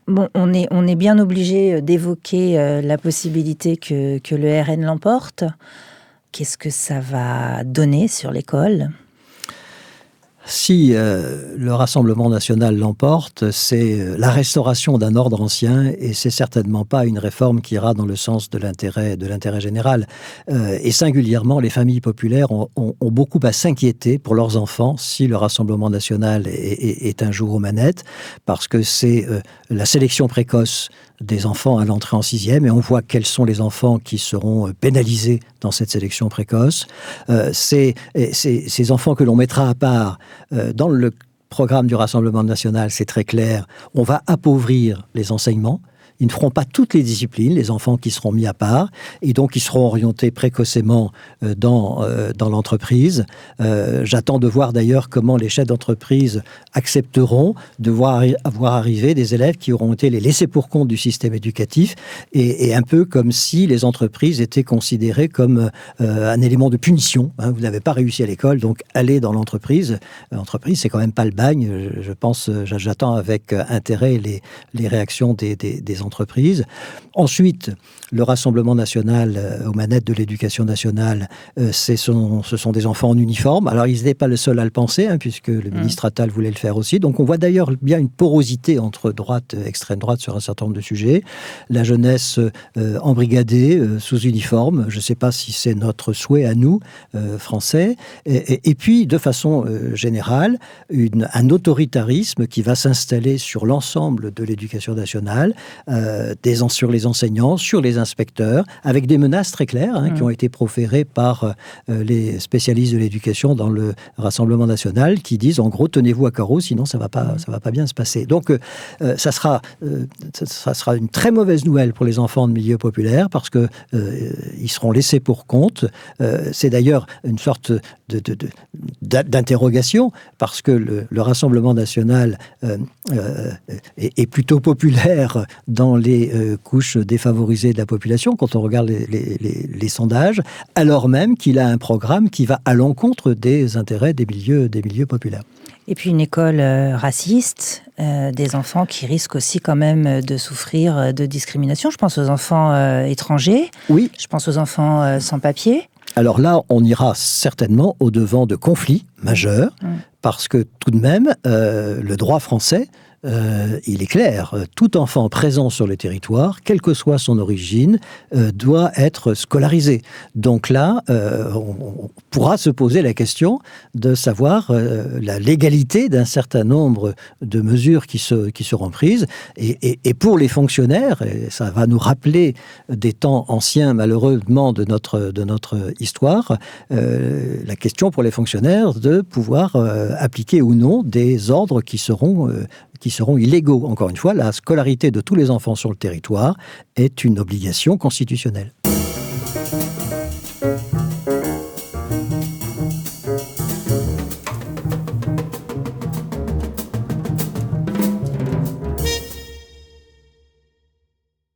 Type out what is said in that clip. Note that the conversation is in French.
Bon, on est bien obligé d'évoquer la possibilité que le RN l'emporte. Qu'est-ce que ça va donner sur l'école ? Si le Rassemblement national l'emporte, c'est la restauration d'un ordre ancien et c'est certainement pas une réforme qui ira dans le sens de l'intérêt général. Et singulièrement, les familles populaires ont beaucoup à s'inquiéter pour leurs enfants si le Rassemblement national est un jour aux manettes, parce que c'est la sélection précoce des enfants à l'entrée en 6e, et on voit quels sont les enfants qui seront pénalisés dans cette sélection précoce. Ces enfants que l'on mettra à part dans le programme du Rassemblement national, c'est très clair, on va appauvrir les enseignements. Ils ne feront pas toutes les disciplines, les enfants qui seront mis à part, et donc ils seront orientés précocement dans l'entreprise. J'attends de voir d'ailleurs comment les chefs d'entreprise accepteront de voir arriver des élèves qui auront été les laissés pour compte du système éducatif, et un peu comme si les entreprises étaient considérées comme un élément de punition. Vous n'avez pas réussi à l'école, donc allez dans l'entreprise. L'entreprise, c'est quand même pas le bagne. Je pense, j'attends avec intérêt les réactions des entreprises. Ensuite, le Rassemblement national aux manettes de l'éducation nationale, ce sont des enfants en uniforme. Alors, ils n'étaient pas le seul à le penser, puisque le ministre Attal voulait le faire aussi. Donc, on voit d'ailleurs bien une porosité entre droite et extrême droite sur un certain nombre de sujets. La jeunesse embrigadée, sous uniforme, je ne sais pas si c'est notre souhait à nous, Français. Et puis, de façon générale, un autoritarisme qui va s'installer sur l'ensemble de l'éducation nationale, sur les enseignants, sur les inspecteurs, avec des menaces très claires qui ont été proférées par les spécialistes de l'éducation dans le Rassemblement national, qui disent en gros tenez-vous à carreau, sinon ça va pas bien se passer. Donc ça sera une très mauvaise nouvelle pour les enfants de milieu populaire, parce que ils seront laissés pour compte. C'est d'ailleurs une sorte d'interrogation, parce que le Rassemblement national est plutôt populaire dans les couches défavorisées de la population, quand on regarde les sondages, alors même qu'il a un programme qui va à l'encontre des intérêts des milieux populaires. Et puis une école raciste, des enfants qui risquent aussi quand même de souffrir de discrimination. Je pense aux enfants étrangers, oui. Je pense aux enfants sans papier. Alors là, on ira certainement au-devant de conflits majeurs, parce que tout de même, le droit français, il est clair, tout enfant présent sur le territoire, quelle que soit son origine, doit être scolarisé. Donc là, on pourra se poser la question de savoir la légalité d'un certain nombre de mesures qui seront prises. Et pour les fonctionnaires, et ça va nous rappeler des temps anciens, malheureusement, de notre histoire, la question pour les fonctionnaires de pouvoir appliquer ou non des ordres qui seront illégaux. Encore une fois, la scolarité de tous les enfants sur le territoire est une obligation constitutionnelle.